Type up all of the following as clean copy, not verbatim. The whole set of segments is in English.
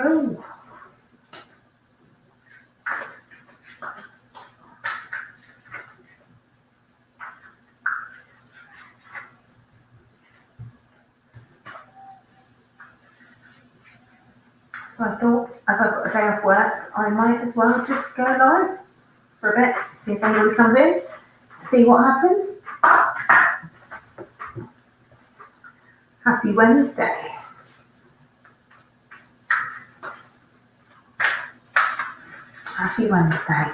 Oh. So I thought, as I've got a day off work, I might as well just go live for a bit, see if anybody comes in, see what happens. Happy Wednesday. Happy Wednesday.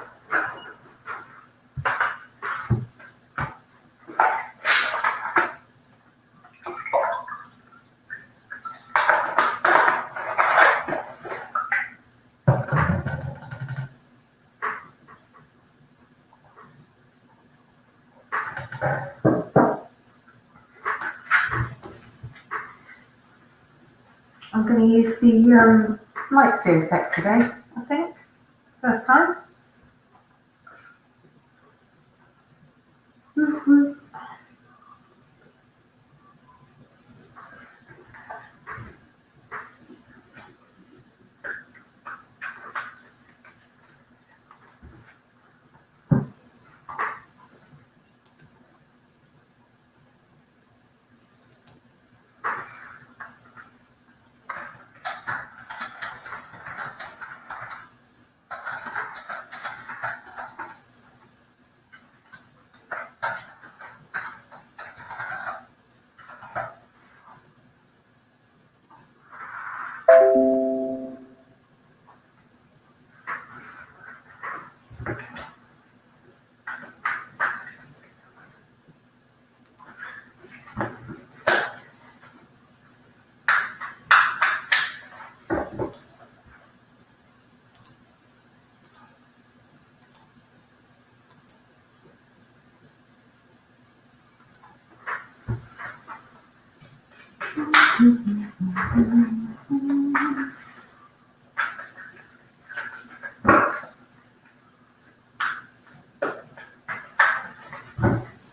I'm going to use the Light Series deck today, I think. First time.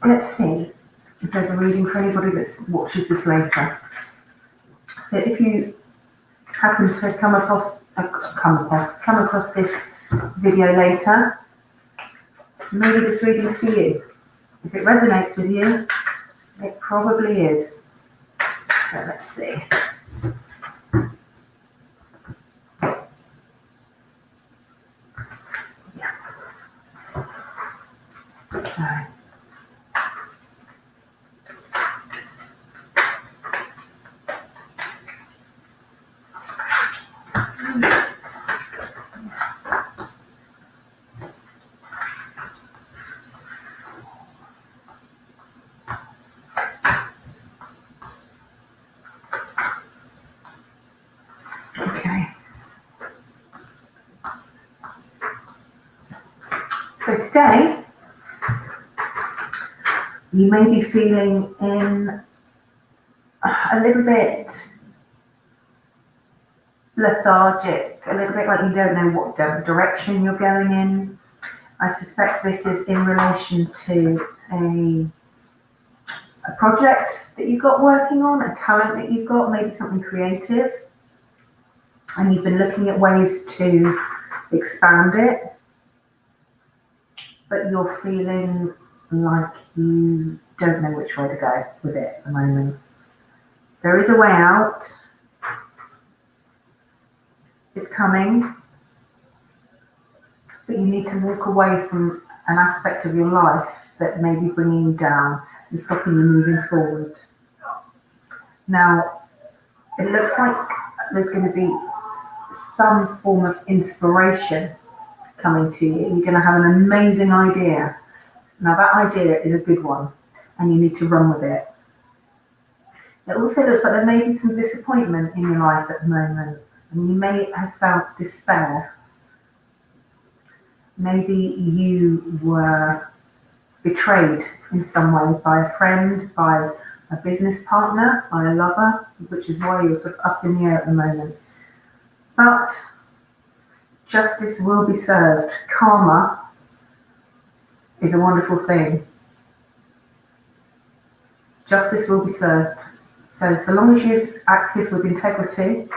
Let's see if there's a reading for anybody that watches this later. So if you happen to come across this video later, maybe this reading's for you. If it resonates with you, it probably is. So let's see. Yeah. So. Okay. So today, you may be feeling in a little bit lethargic, a little bit like you don't know what direction you're going in. I suspect this is in relation to a project that you've got working on, a talent that you've got, maybe something creative, and you've been looking at ways to expand it, but you're feeling like you don't know which way to go with it at the moment. There is a way out. It's coming, but you need to walk away from an aspect of your life that may be bringing you down and stopping you moving forward. Now, it looks like there's going to be some form of inspiration coming to you. You're going to have an amazing idea. Now, that idea is a good one, and you need to run with it. It also looks like there may be some disappointment in your life at the moment, and you may have felt despair. Maybe you were betrayed in some way by a friend, by a business partner, by a lover, which is why you're sort of up in the air at the moment. But justice will be served. Karma is a wonderful thing. Justice will be served. So long as you've acted with integrity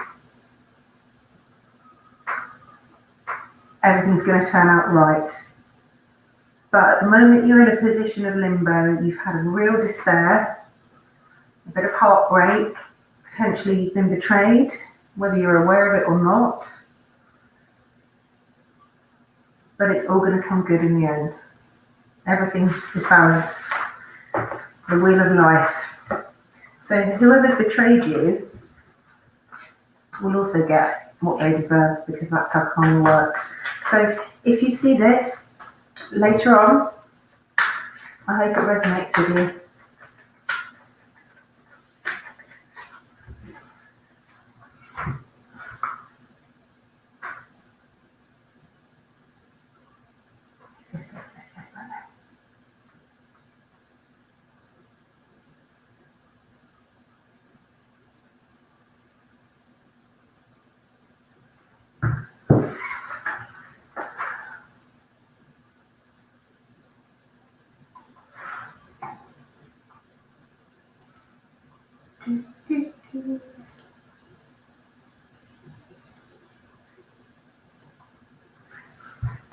everything's going to turn out right. But at the moment you're in a position of limbo, you've had a real despair, a bit of heartbreak, potentially you've been betrayed, whether you're aware of it or not. But it's all going to come good in the end. Everything is balanced. The wheel of life. So whoever's betrayed you will also get what they deserve, because that's how karma works. So if you see this later on, I hope it resonates with you.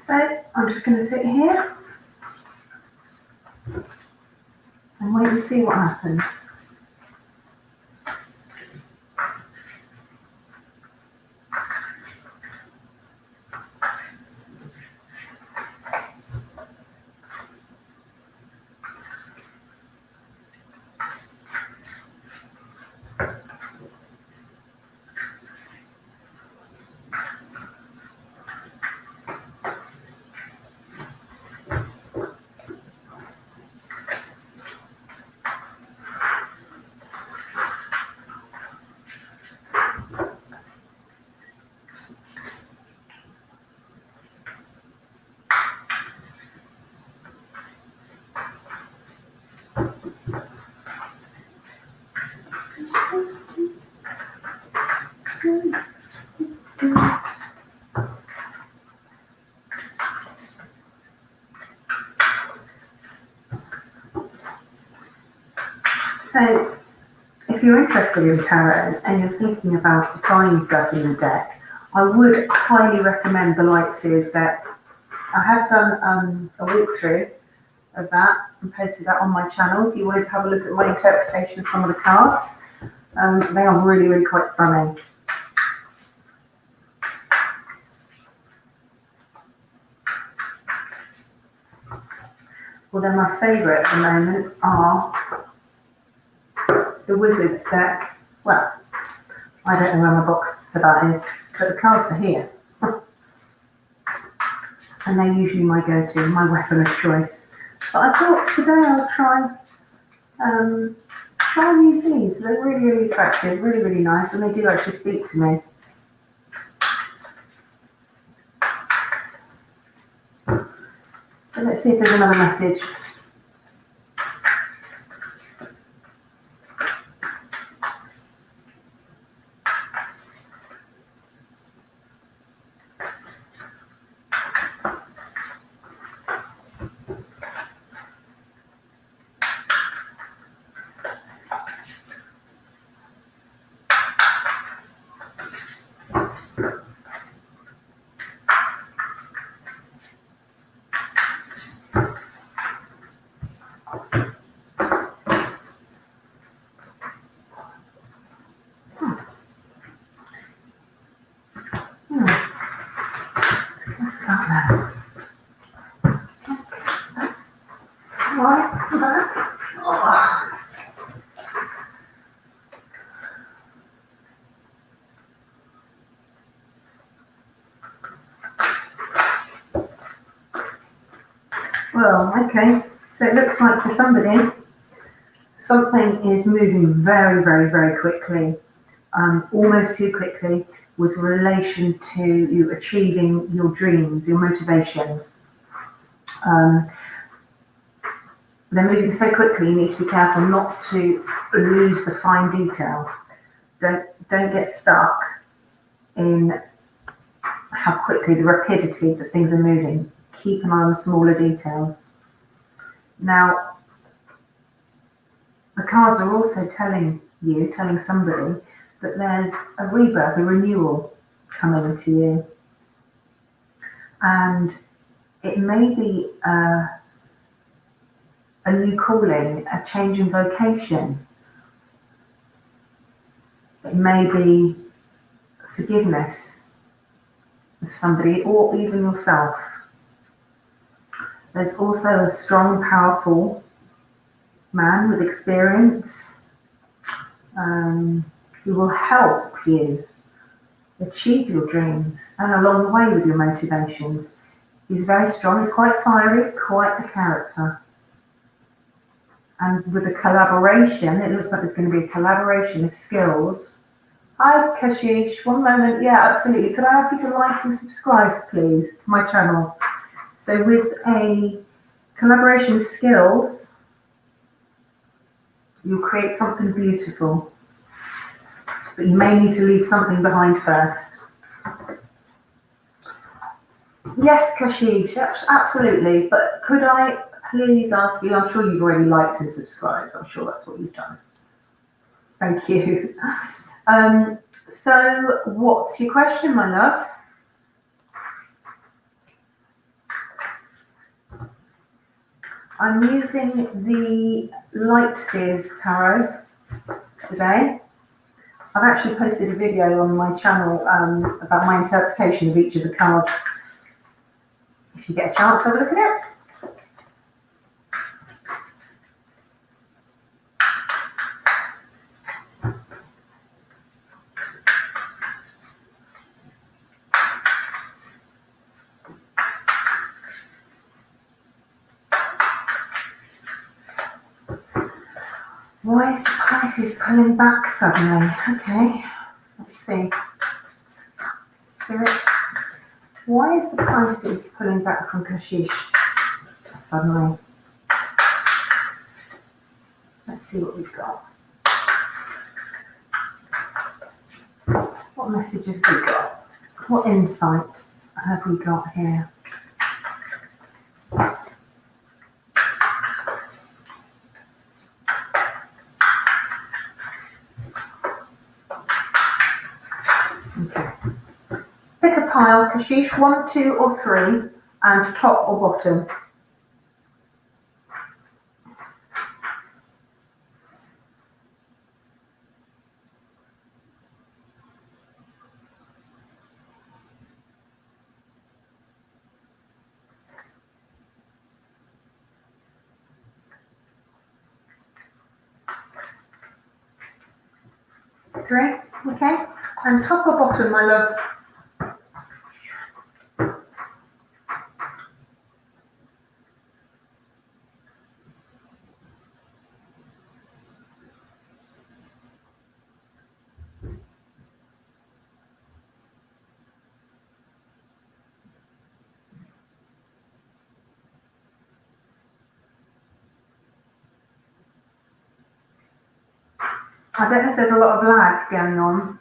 So I'm just going to sit here and wait and see what happens. So if you're interested in tarot and you're thinking about applying stuff in the deck, I would highly recommend the Light Seers deck. I have done a walkthrough of that and posted that on my channel if you wanted to have a look at my interpretation of some of the cards. They are really, really quite stunning. Well, then my favourite at the moment are the Wizards deck. Well, I don't know where my box for that is, but the cards are here. And they're usually my go-to, my weapon of choice. But I thought today I'll try and use these. They're really, really attractive, really, really nice, and they do actually speak to me. So let's see if there's another message. Well, okay, so it looks like for somebody, something is moving very, very, very quickly, almost too quickly, with relation to you achieving your dreams, your motivations. They're moving so quickly, you need to be careful not to lose the fine detail. Don't get stuck in how quickly, the rapidity that things are moving. Keep an eye on the smaller details. Now, the cards are also telling somebody that there's a rebirth, a renewal coming to you. And it may be a new calling, a change in vocation. It may be forgiveness of somebody or even yourself. There's also a strong, powerful man with experience who will help you achieve your dreams and along the way with your motivations. He's very strong, he's quite fiery, quite a character. And with a collaboration, it looks like there's going to be a collaboration of skills. Hi Kashish, one moment. Yeah, absolutely. Could I ask you to like and subscribe, please, to my channel? So with a collaboration of skills, you'll create something beautiful. But you may need to leave something behind first. Yes, Kashish, absolutely. But could I please ask you, I'm sure you've already liked and subscribed. I'm sure that's what you've done. Thank you. So what's your question, my love? I'm using the Light Seers Tarot today. I've actually posted a video on my channel about my interpretation of each of the cards. If you get a chance to have a look at it. Why is the Pisces pulling back suddenly? Okay, let's see. Spirit, why is the Pisces pulling back from Kashish suddenly? Let's see what we've got. What messages have we got? What insight have we got here? Okay. Pick a pile, Kashish, 1, 2 or 3, and top or bottom. Three, okay. And top or bottom, my love? I don't know if there's a lot of lag going on,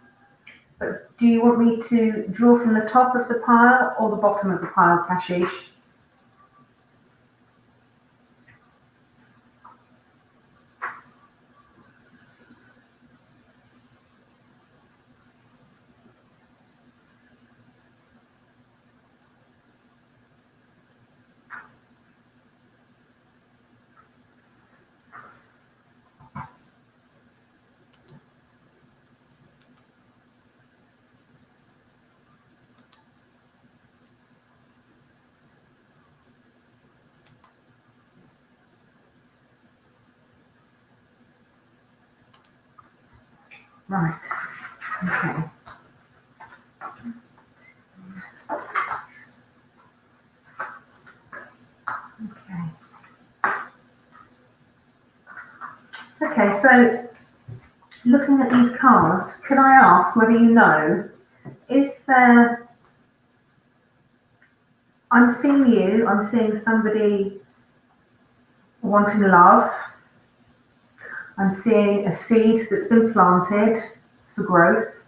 but do you want me to draw from the top of the pile or the bottom of the pile, Kashish? Right, okay. Okay, so looking at these cards, can I ask whether you know, is there, I'm seeing somebody wanting love. I'm seeing a seed that's been planted for growth.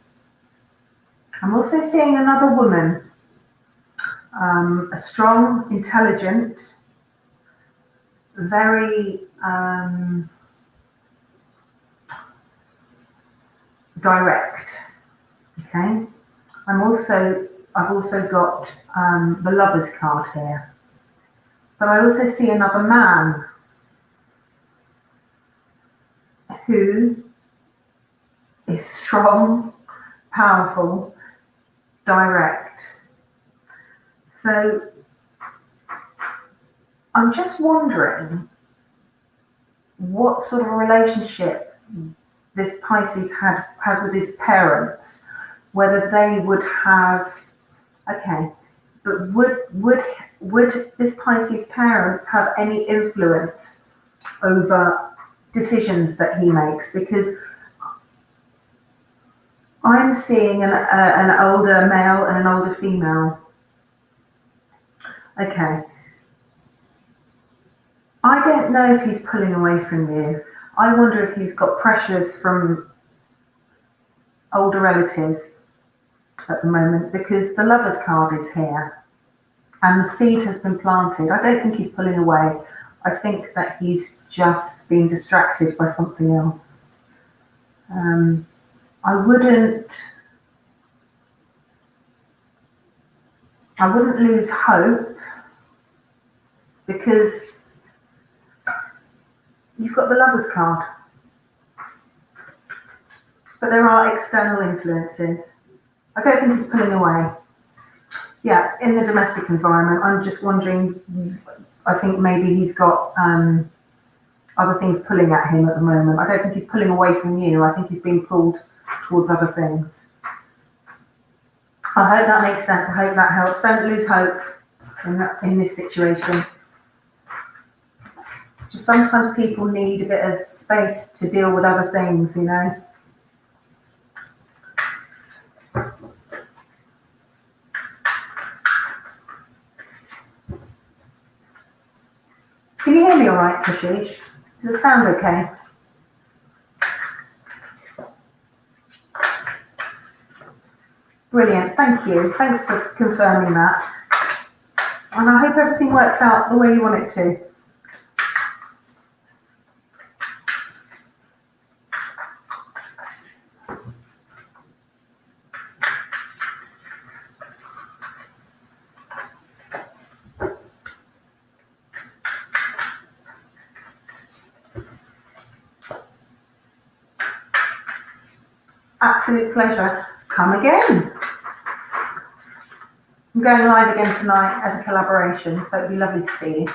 I'm also seeing another woman, a strong, intelligent, very direct. Okay. I'm also I've also got the Lovers card here. But I also see another man who is strong, powerful, direct. So I'm just wondering what sort of relationship this Pisces has with his parents, whether they would have, okay, but would this Pisces parents have any influence over decisions that he makes? Because I'm seeing an older male and an older female. Okay. I don't know if he's pulling away from you. I wonder if he's got pressures from older relatives at the moment, because the Lovers card is here and the seed has been planted. I don't think he's pulling away. I think that he's just being distracted by something else. I wouldn't lose hope, because you've got the Lovers card. But there are external influences. I don't think he's pulling away. Yeah, in the domestic environment, I'm just wondering, I think maybe he's got other things pulling at him at the moment. I don't think he's pulling away from you. I think he's being pulled towards other things. I hope that makes sense. I hope that helps. Don't lose hope in this situation. Just sometimes people need a bit of space to deal with other things, you know. Can you hear me all right, Kashish? Does it sound okay? Brilliant, thank you. Thanks for confirming that. And I hope everything works out the way you want it to. Absolute pleasure. Come again. I'm going live again tonight as a collaboration, so it'd be lovely to see you.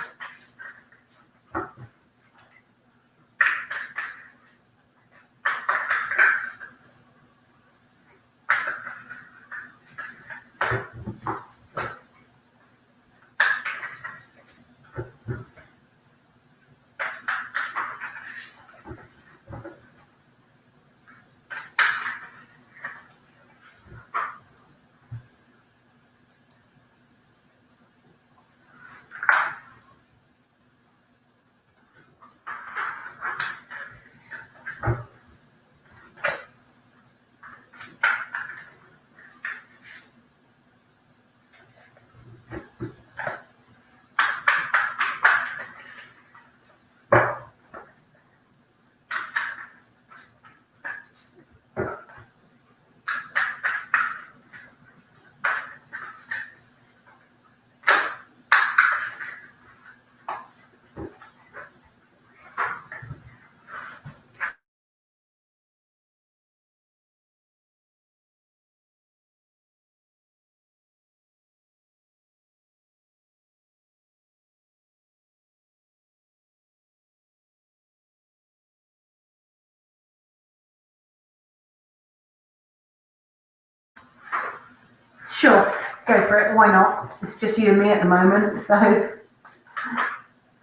Sure, go for it. Why not? It's just you and me at the moment, so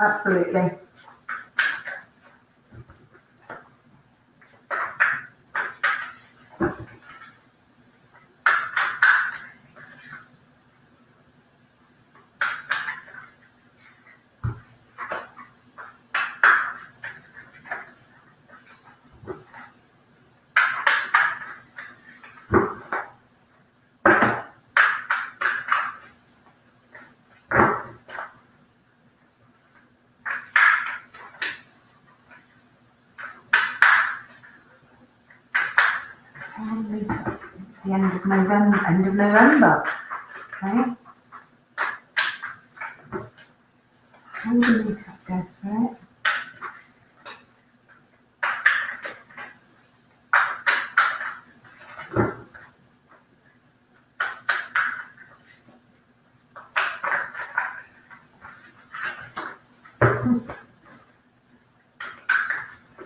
absolutely. The end of November. Okay. All the meter goes through it.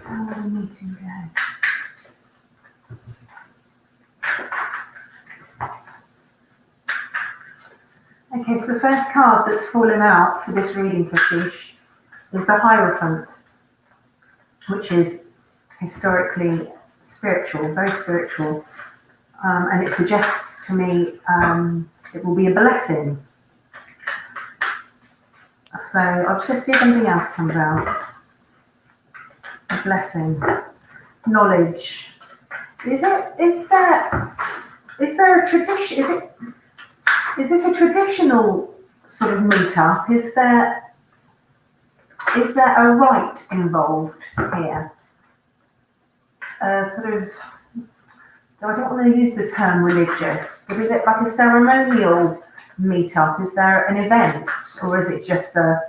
How will the meeting go? Okay, so the first card that's fallen out for this reading, Kashish, is the Hierophant, which is historically spiritual, very spiritual, and it suggests to me it will be a blessing. So I'll just see if anything else comes out. A blessing, knowledge. Is there a tradition? Is this a traditional sort of meet-up? Is there a rite involved here? Sort of, I don't want to use the term religious, but is it like a ceremonial meet-up? Is there an event, or is it just a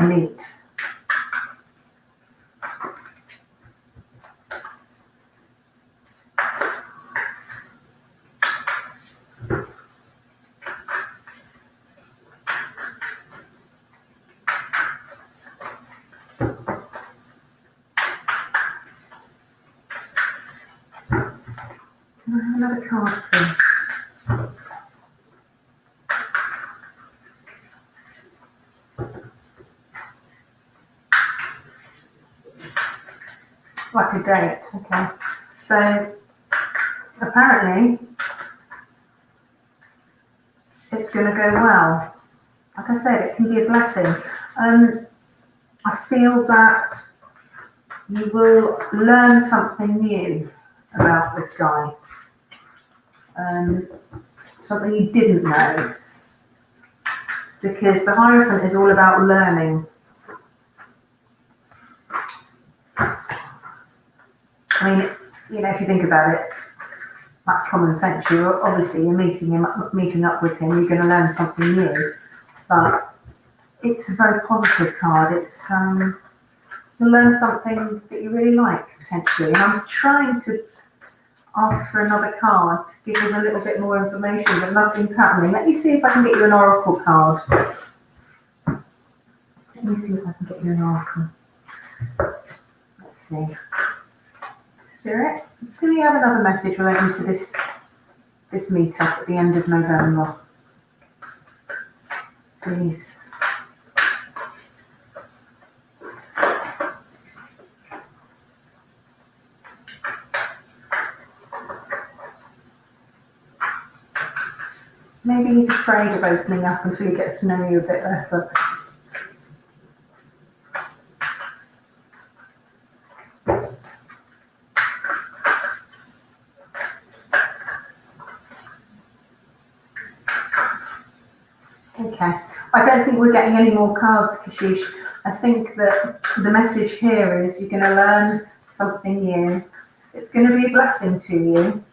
meet? Can I have another card, please? Like a date, okay. So apparently it's going to go well. Like I said, it can be a blessing. I feel that you will learn something new about this guy. Something you didn't know. Because the Hierophant is all about learning. I mean, if you think about it, that's common sense. You're meeting up with him, you're going to learn something new. But it's a very positive card. It's you'll learn something that you really like, potentially. And I'm trying to ask for another card to give us a little bit more information, but nothing's happening. Let me see if I can get you an oracle card. Let me see if I can get you an oracle. Let's see. Spirit, do we have another message relating to this meet-up at the end of November? Please. Maybe he's afraid of opening up until he gets to know you a bit better. Okay, I don't think we're getting any more cards, Kashish. I think that the message here is you're going to learn something new. It's going to be a blessing to you,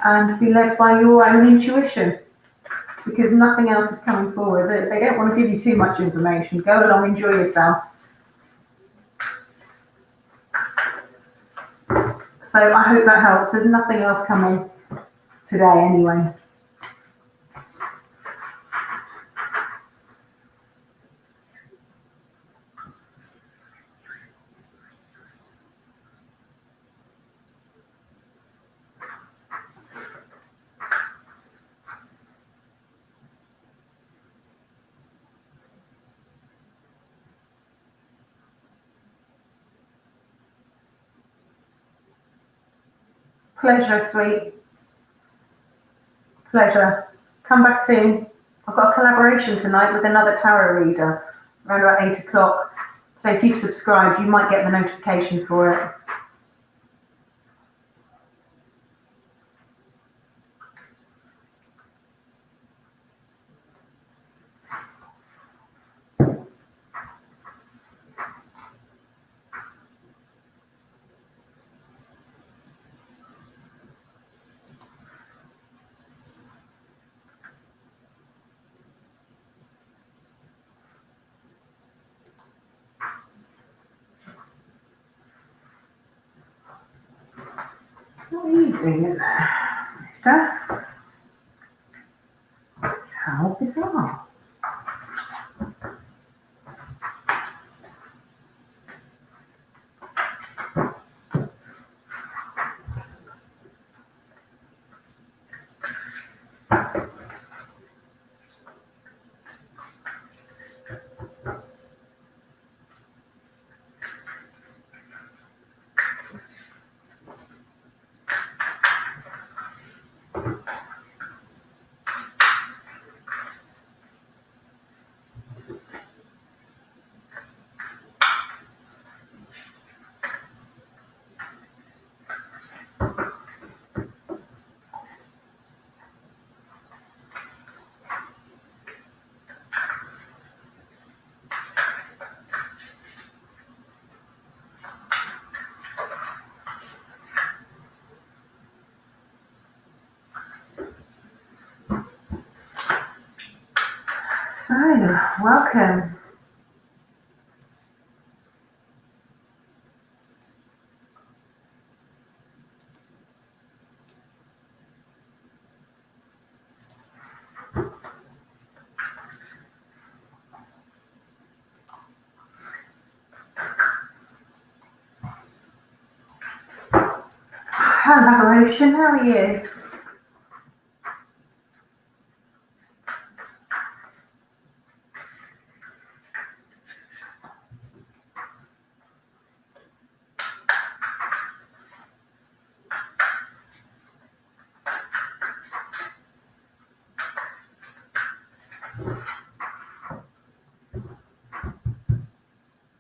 and be led by your own intuition, because nothing else is coming forward. They don't want to give you too much information. Go along, enjoy yourself. So I hope that helps. There's nothing else coming today anyway. Pleasure, sweet. Pleasure. Come back soon. I've got a collaboration tonight with another tarot reader around about 8 o'clock. So if you've subscribed, you might get the notification for it. What are you doing in there, mister? How bizarre. So, welcome. Hello, Ocean, how are you?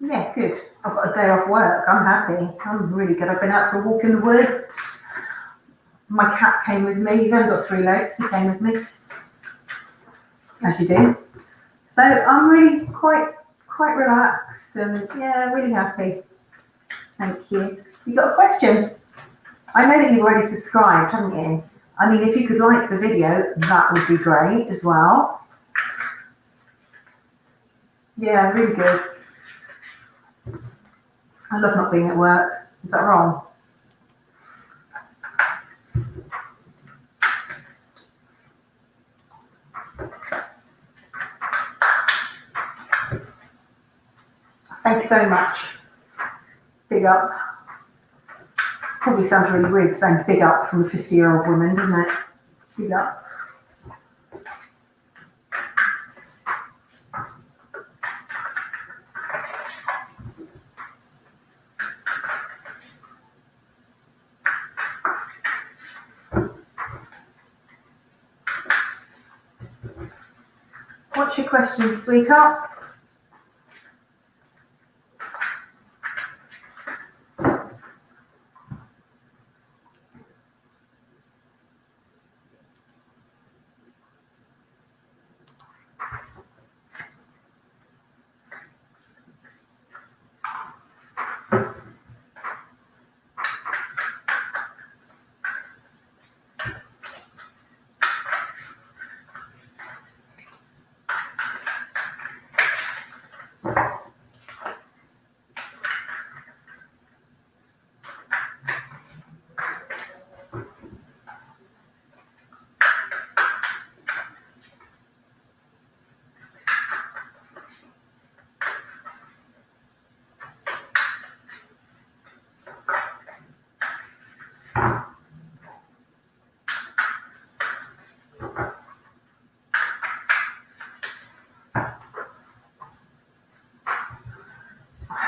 Yeah, good. I've got a day off work. I'm happy. I'm really good. I've been out for a walk in the woods. My cat came with me. He's only got 3 legs. He came with me, as you do. So I'm really quite relaxed and yeah, really happy. Thank you. You got a question? I know that you've already subscribed, haven't you? I mean, if you could like the video, that would be great as well. Yeah, really good. I love not being at work. Is that wrong? Thank you very much. Big up. Probably sounds really weird saying big up from a 50-year-old woman, doesn't it? Big up. What's your question, sweetheart?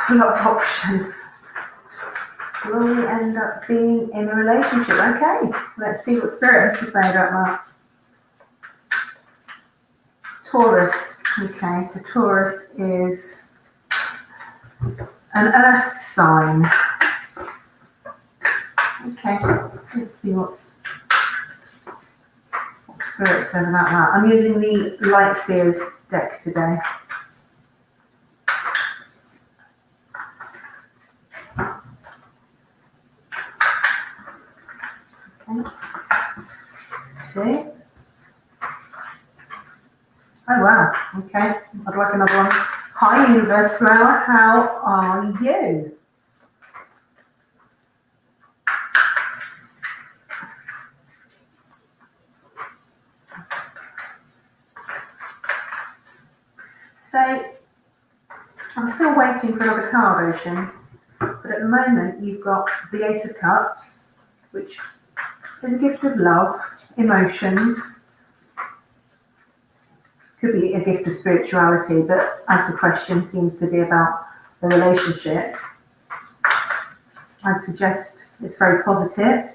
A lot of options. Will we end up being in a relationship? Okay, let's see what Spirit has to say about that. Taurus. Okay, so Taurus is an earth sign. Okay, let's see what Spirit says about that. I'm using the Light Seers deck today. Okay. Oh wow, okay. I'd like another one. Hi Universe Flower, how are you? So I'm still waiting for another card, Ocean, but at the moment you've got the Ace of Cups, which is a gift of love, emotions, could be a gift of spirituality, but as the question seems to be about the relationship, I'd suggest it's very positive.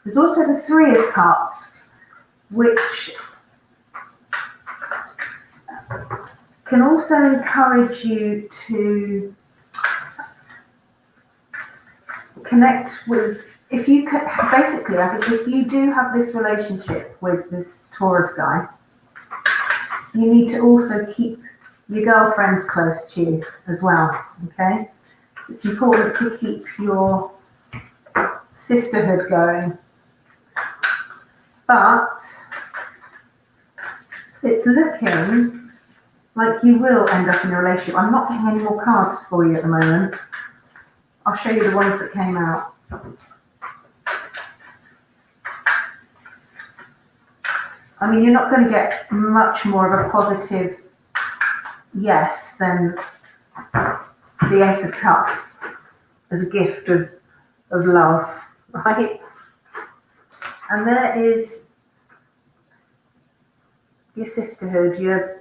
There's also the Three of Cups, which can also encourage you to connect with, if you could, basically, I think if you do have this relationship with this Taurus guy, you need to also keep your girlfriends close to you as well, okay? It's important to keep your sisterhood going, but it's looking like you will end up in a relationship. I'm not getting any more cards for you at the moment. I'll show you the ones that came out. I mean, you're not going to get much more of a positive yes than the Ace of Cups as a gift of love, right? And there is your sisterhood, your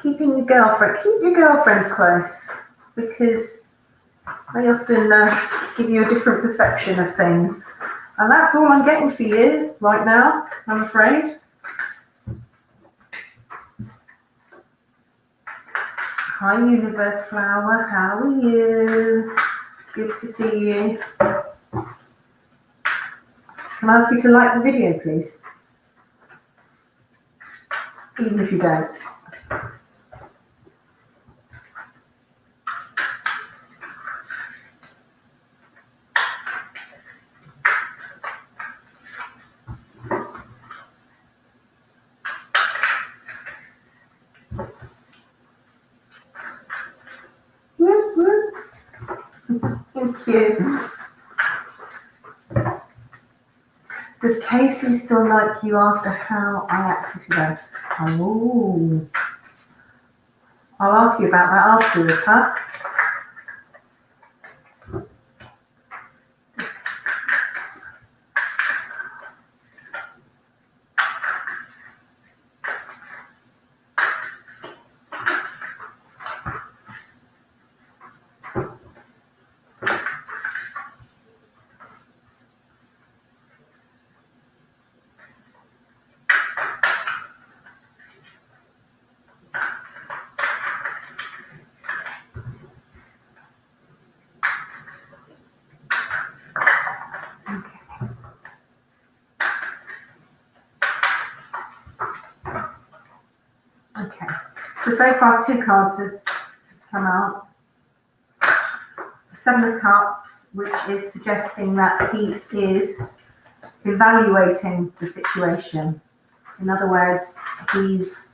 keeping your girlfriend, keep your girlfriends close, because they often give you a different perception of things. And that's all I'm getting for you right now, I'm afraid. Hi, Universe Flower, how are you? Good to see you. Can I ask you to like the video, please? Even if you don't. Thank you. Does Casey still like you after how I acted today? Oh, I'll ask you about that afterwards, huh? Okay, so far 2 cards have come out. The Seven of Cups, which is suggesting that he is evaluating the situation. In other words, he's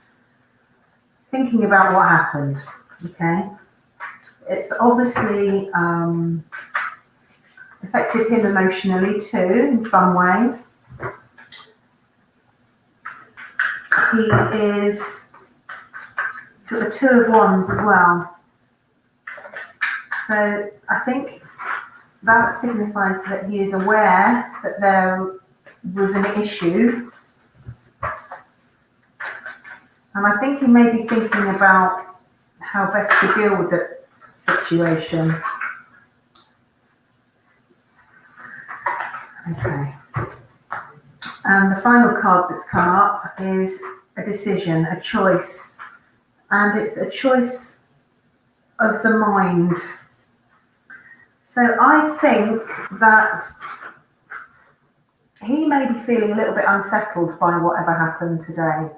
thinking about what happened, okay? It's obviously affected him emotionally too, in some way. He is got the Two of Wands as well. So I think that signifies that he is aware that there was an issue. And I think he may be thinking about how best to deal with the situation. Okay. And the final card that's come up is a decision, a choice. And it's a choice of the mind. So I think that he may be feeling a little bit unsettled by whatever happened today.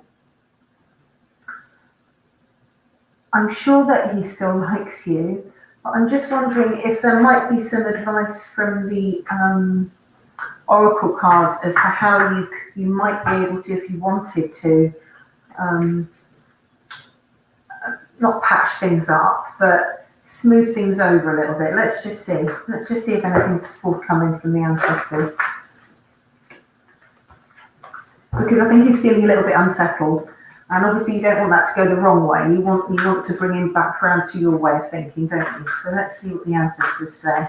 I'm sure that he still likes you, but I'm just wondering if there might be some advice from the oracle cards as to how you might be able to, if you wanted to, not patch things up, but smooth things over a little bit. Let's just see. Let's just see if anything's forthcoming from the ancestors. Because I think he's feeling a little bit unsettled. And obviously you don't want that to go the wrong way. You want to bring him back around to your way of thinking, don't you? So let's see what the ancestors say.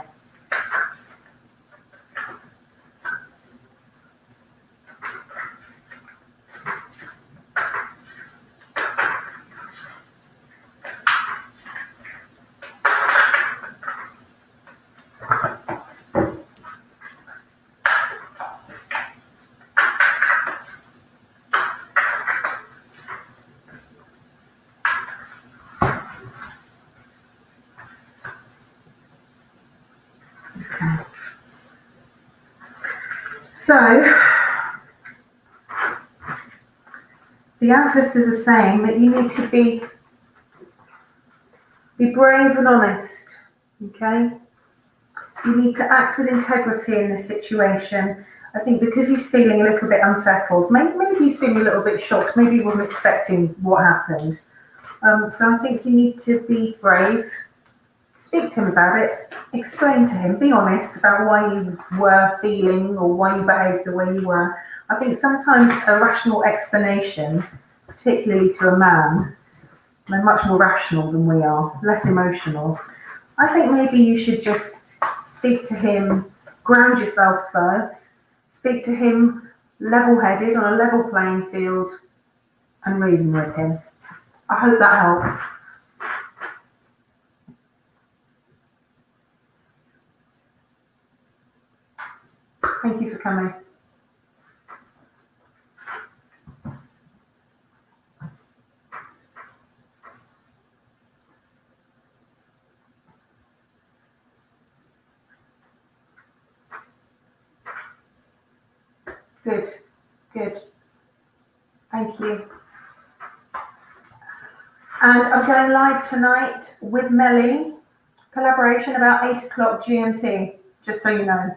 So, the ancestors are saying that you need to be brave and honest, okay? You need to act with integrity in this situation. I think because he's feeling a little bit unsettled, maybe he's feeling a little bit shocked, maybe he wasn't expecting what happened. So I think you need to be brave, speak to him about it, explain to him, be honest about why you were feeling or why you behaved the way you were. I think sometimes a rational explanation, particularly to a man, they're much more rational than we are, less emotional. I think maybe you should just speak to him, ground yourself first, speak to him level-headed on a level playing field and reason with him. I hope that helps. Thank you for coming. Good, good. Thank you. And I'm going live tonight with Melly, collaboration about 8 o'clock GMT, just so you know.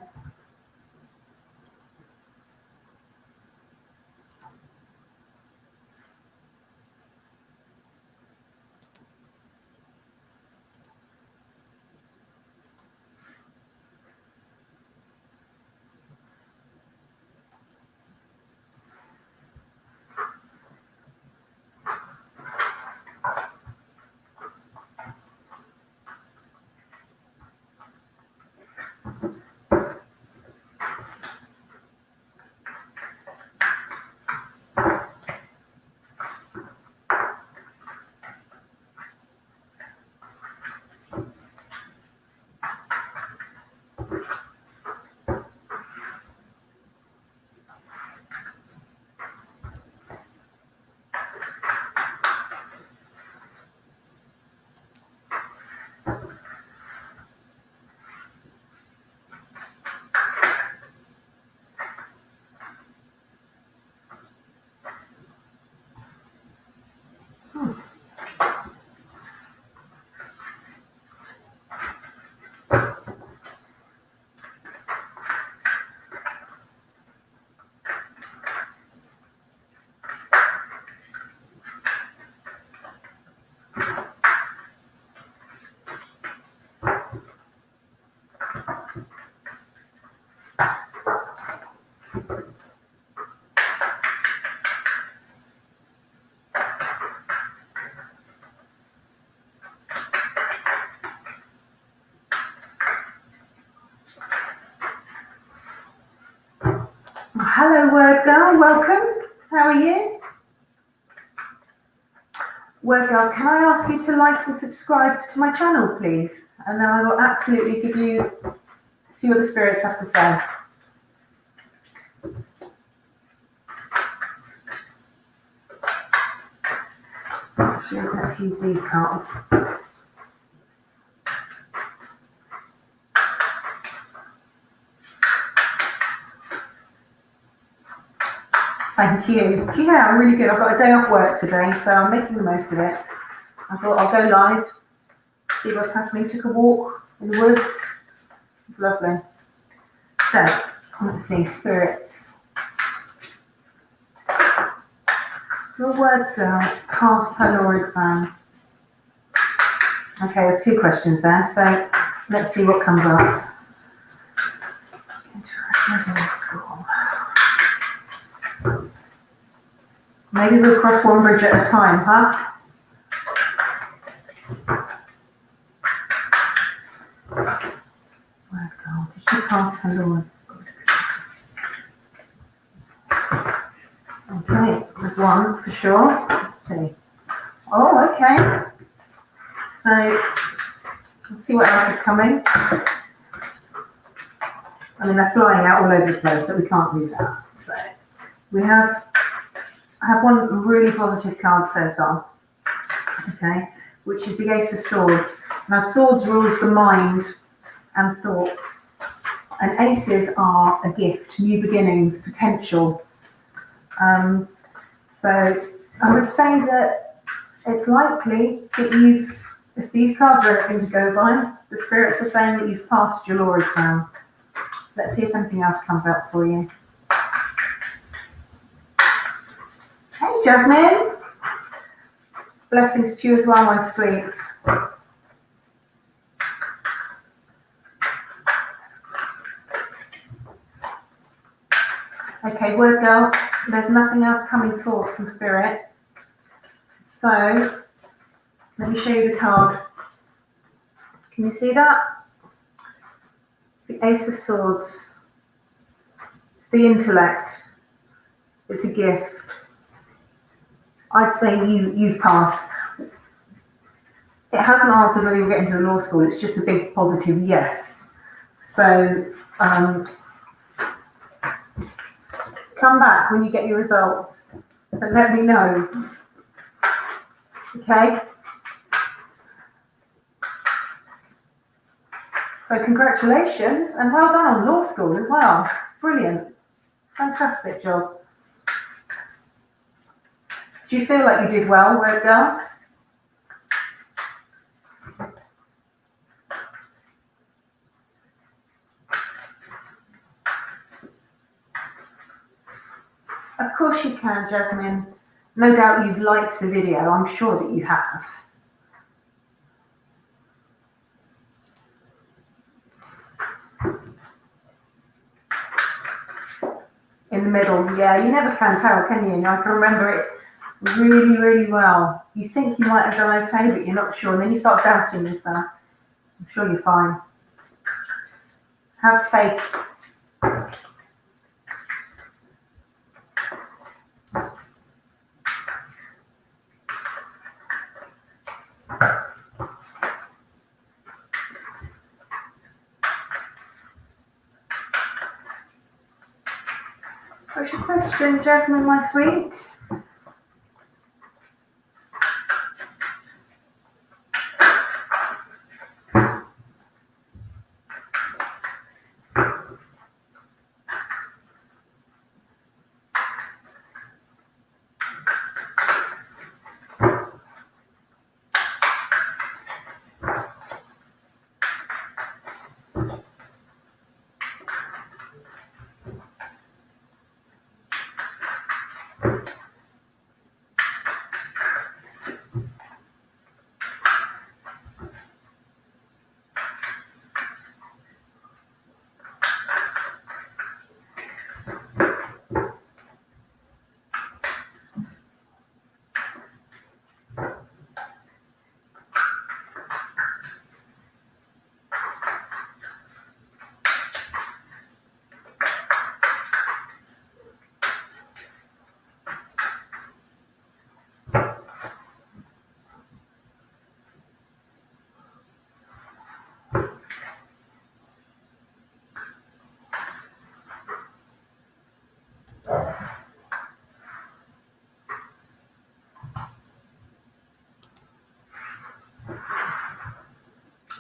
Hello, Word Girl, welcome. How are you? Word Girl, can I ask you to like and subscribe to my channel, please? And then I will absolutely see what the spirits have to say. Yeah, let's use these cards. Thank you. Yeah, I'm really good. I've got a day off work today, so I'm making the most of it. I thought I'll go live, see what's happening. Took a walk in the woods. Lovely. So, let's see, spirits. Your Word Girl, pass her law exam. Okay, there's 2 questions there, so let's see what comes up. Interaction in school. Maybe we'll cross one bridge at a time, huh? Word girl, did she pass her Lord? Okay, there's one for sure. Let's see. Oh, okay. So, let's see what else is coming. I mean, they're flying out all over the place, but we can't do that. So, I have one really positive card so far, okay, which is the Ace of Swords. Now, swords rules the mind and thoughts, and aces are a gift, new beginnings, potential. So I would say that it's likely that if these cards are everything to go by, the spirits are saying that you've passed your law exam. Let's see if anything else comes out for you. Hey, Jasmine. Blessings to you as well, my sweet. Okay, word girl, there's nothing else coming forth from spirit. So, let me show you the card. Can you see that? It's the Ace of Swords. It's the intellect. It's a gift. I'd say you've passed. It hasn't answered whether you'll get into law school. It's just a big positive yes. So come back when you get your results and let me know. Okay? So congratulations and well done on law school as well. Brilliant. Fantastic job. Do you feel like you did well, word girl? Of course you can, Jasmine. No doubt you've liked the video. I'm sure that you have. In the middle, yeah, you never can tell, can you? I can remember it really, really well. You think you might have done okay, but you're not sure. And then you start doubting yourself. I'm sure you're fine. Have faith. What's your question, Jasmine, my sweet?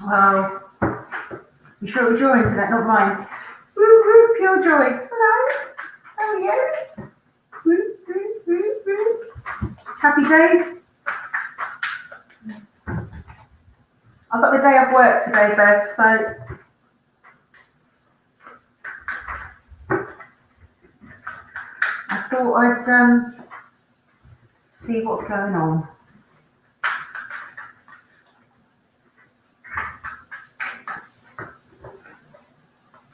Wow. You sure it was your internet, not mine? Woo woo, pure joy. Hello. How are you? Woo woo woo woo. Happy days. I've got the day off work today, Bev, so I thought I'd see what's going on.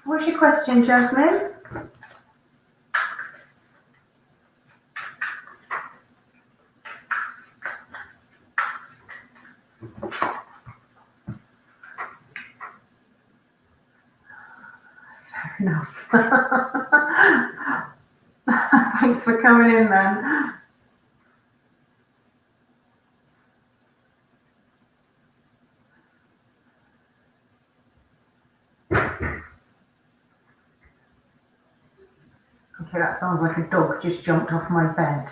What's your question, Jasmine? enough. Thanks for coming in then. Okay, that sounds like a dog just jumped off my bed.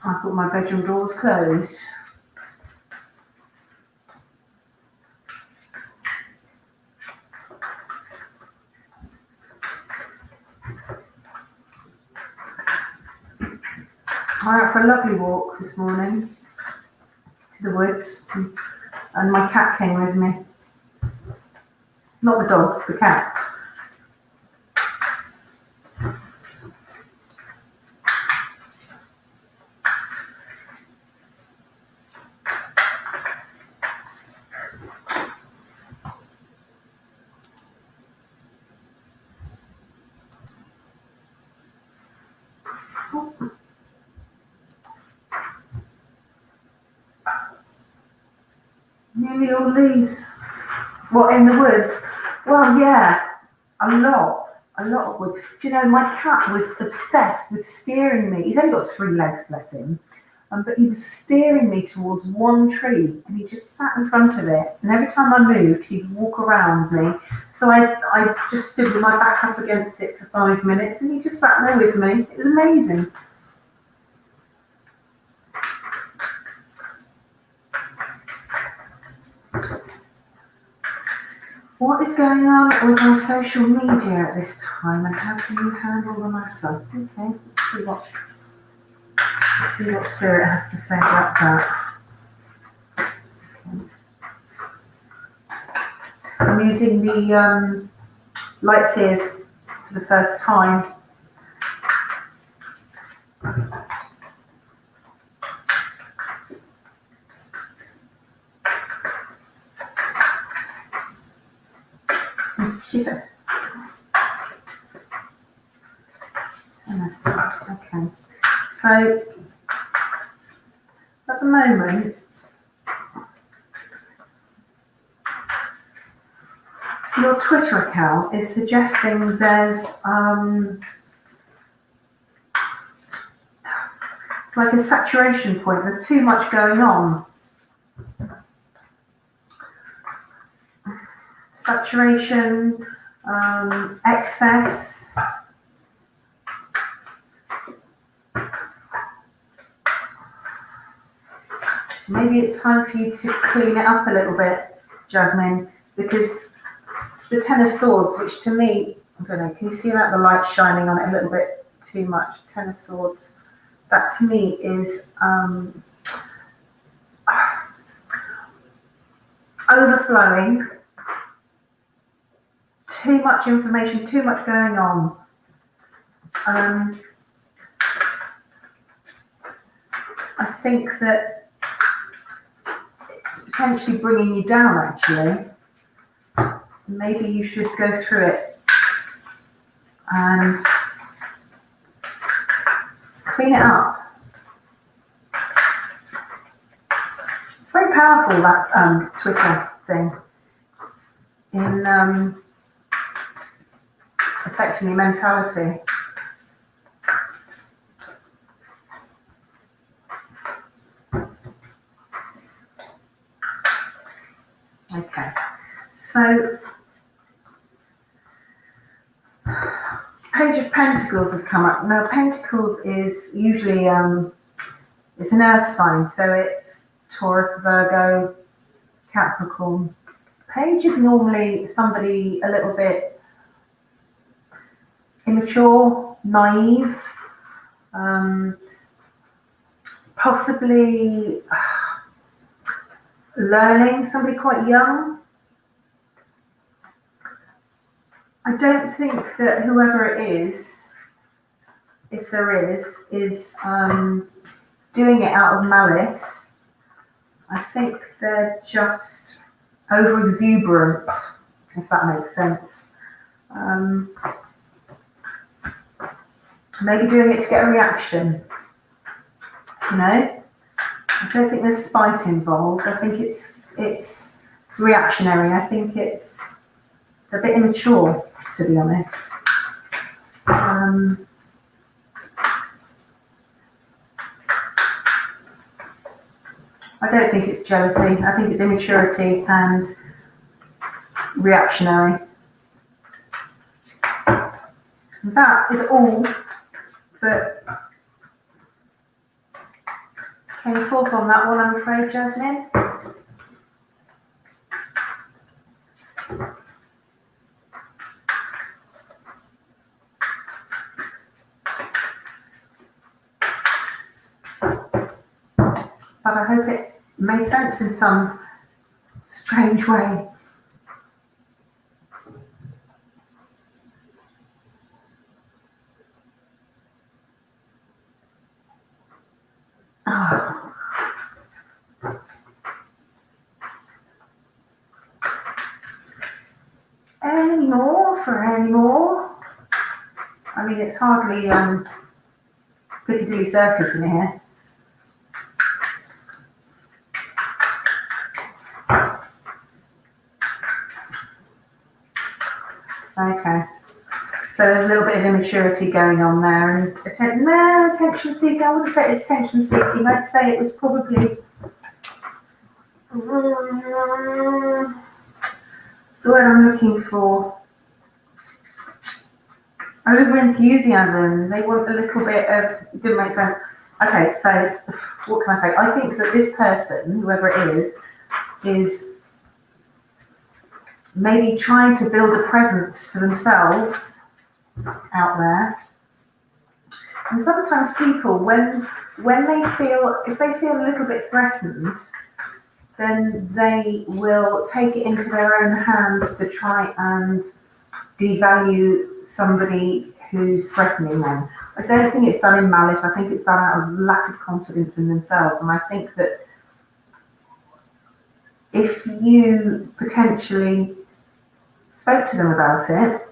I thought my bedroom door was closed. I went for a lovely walk this morning to the woods, and my cat came with me. Not the dogs, the cat. Nearly all leaves. What, in the woods? Well, yeah, a lot of wood. Do you know, my cat was obsessed with steering me. He's only got 3 legs, bless him. But he was steering me towards one tree, and he just sat in front of it. And every time I moved, he'd walk around me. So I just stood with my back up against it for 5 minutes, and he just sat there with me. It was amazing. What is going on with our social media at this time, and how can you handle the matter? Okay, let's see what Spirit has to say about that. Okay. I'm using the Lightseers for the first time. Yeah. Okay. So at the moment, your Twitter account is suggesting there's like a saturation point. There's too much going on. Saturation, excess. Maybe it's time for you to clean it up a little bit, Jasmine, because the Ten of Swords, which to me, I don't know, can you see that? The light shining on it a little bit too much. Ten of Swords. That to me is overflowing. Too much information, too much going on. I think that it's potentially bringing you down, actually. Maybe you should go through it and clean it up. It's very powerful, that Twitter thing, in affecting your mentality. Okay, so Page of Pentacles has come up. Now, Pentacles is usually it's an earth sign, so it's Taurus, Virgo, Capricorn. Page is normally somebody a little bit immature, naive, possibly learning, somebody quite young. I don't think that whoever it is, if there is doing it out of malice. I think they're just over exuberant, if that makes sense. Maybe doing it to get a reaction. You know, I don't think there's spite involved. I think it's reactionary. I think it's a bit immature, to be honest. I don't think it's jealousy. I think it's immaturity and reactionary. That is all that came forth on that one, I'm afraid, Jasmine. But I hope it made sense in some strange way. Any more for any more? I mean, it's hardly Piccadilly Circus in here. Okay. So there's a little bit of immaturity going on there, and attention seeking. I wouldn't say it's attention seeking. I'd say it was probably so what I'm looking for. Over enthusiasm. They want a little bit of. It didn't make sense. Okay, so what can I say? I think that this person, whoever it is maybe trying to build a presence for themselves out there. And sometimes people, when they feel, if they feel a little bit threatened, then they will take it into their own hands to try and devalue somebody who's threatening them. I don't think it's done in malice. I think it's done out of lack of confidence in themselves. And I think that if you potentially spoke to them about it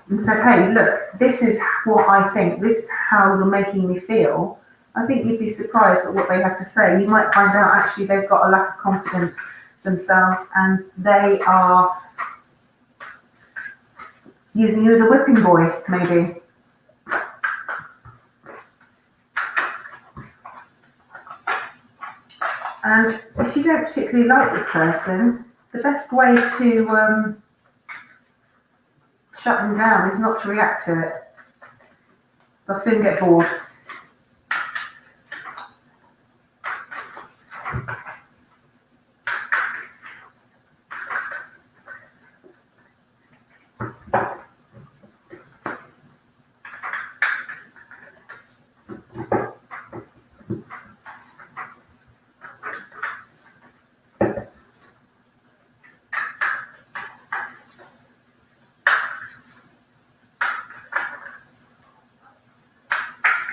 and said, hey, look, this is what I think, this is how you're making me feel, I think you'd be surprised at what they have to say. You might find out actually they've got a lack of confidence themselves and they are using you as a whipping boy, maybe. And if you don't particularly like this person, the best way to shut them down is not to react to it. They'll soon get bored.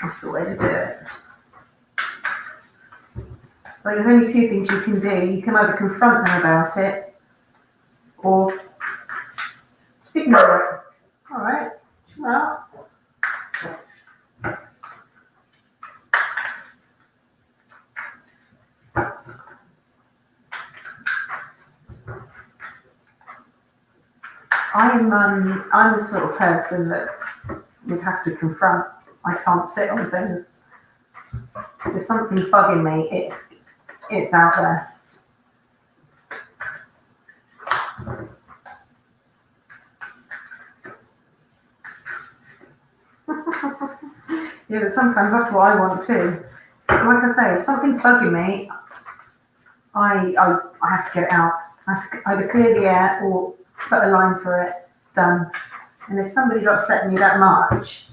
That's the way to do it. Like, there's only two things you can do. You can either confront them about it or just ignore it. All right, chill out. I'm the sort of person that would have to confront. I can't sit on things. If there's something bugging me, it's out there. Yeah, but sometimes that's what I want too. Like I say, if something's bugging me, I have to get it out. I have to either clear the air or put a line for it. Done. And if somebody's upsetting me that much,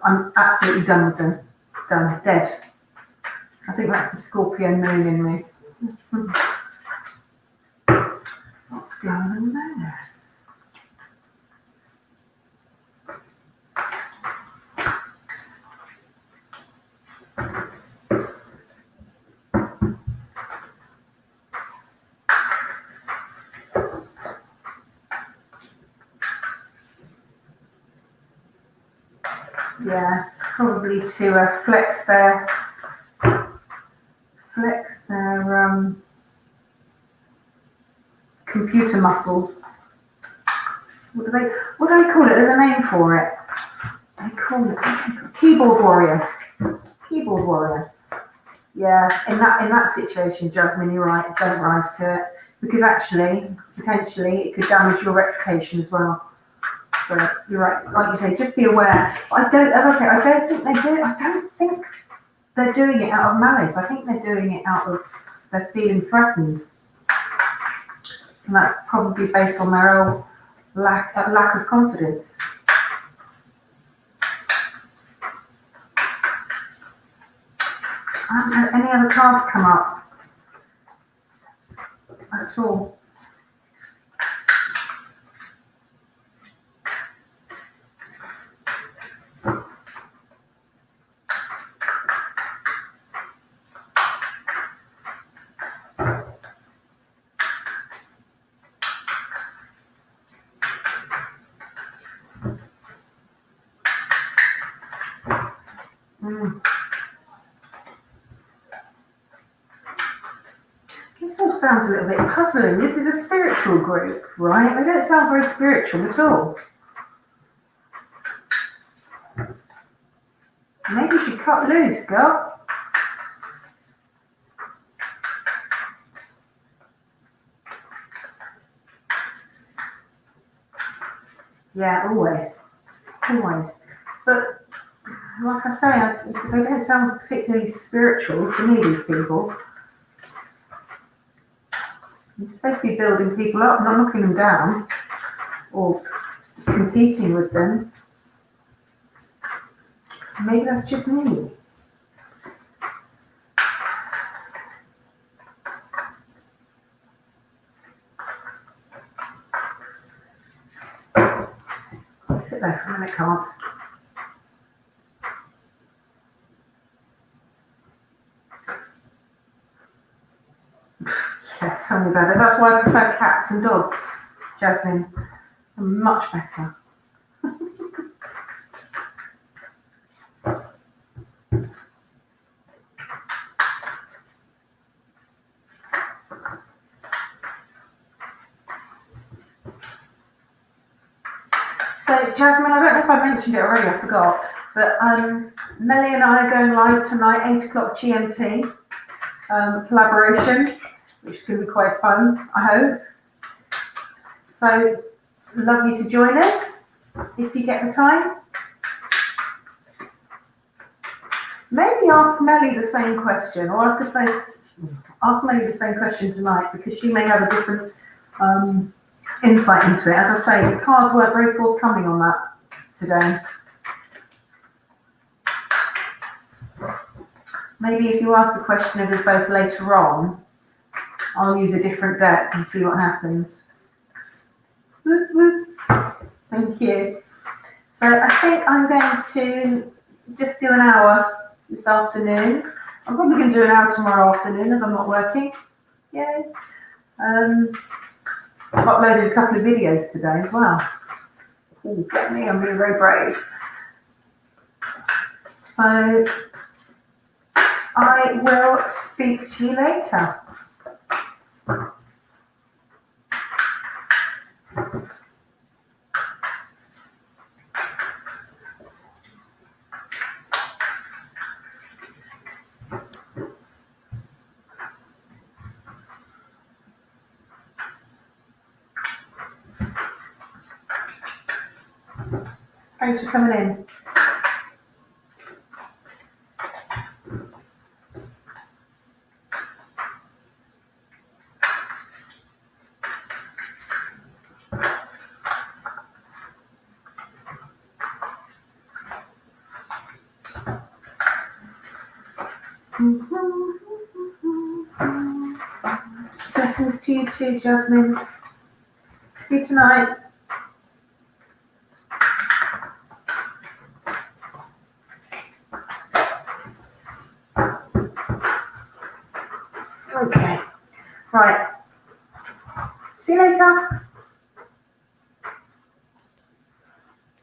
I'm absolutely done with them. Done. Dead. I think that's the Scorpio moon in me. What's going on there? Yeah, probably to flex their computer muscles. What do they call it? There's a name for it. They call it keyboard warrior. Keyboard warrior. Yeah, in that situation, Jasmine, you're right. Don't rise to it, because actually, potentially, it could damage your reputation as well. So you're right. Like you say, just be aware. I don't think they do. I don't think they're doing it out of malice. I think they're doing it out of they're feeling threatened, and that's probably based on their own lack of confidence. I haven't had any other cards come up at all. This all sounds a little bit puzzling. This is a spiritual group, right? They don't sound very spiritual at all. Maybe you should cut loose, girl. Yeah, always. But like I say, they don't sound particularly spiritual to me, these people. You're supposed to be building people up, not knocking them down or competing with them. Maybe that's just me. I'll sit there for a minute, cards. Yeah, tell me about it. That's why I prefer cats and dogs, Jasmine. They're much better. So, Jasmine, I don't know if I mentioned it already, I forgot, but Melly and I are going live tonight, 8 o'clock GMT, collaboration, which is going to be quite fun, I hope. So, love you to join us, if you get the time. Maybe ask Melly the same question, or ask Melly the same question tonight, because she may have a different insight into it. As I say, the cards weren't very forthcoming on that today. Maybe if you ask the question of us both later on, I'll use a different deck and see what happens. Whoop, whoop. Thank you. So I think I'm going to just do an hour this afternoon. I'm probably going to do an hour tomorrow afternoon as I'm not working. Yay. I've uploaded a couple of videos today as well. Ooh, get me, I'm being very brave. So I will speak to you later. Thanks for coming in. Blessings to you too, Jasmine. See you tonight. Okay, right. See you later.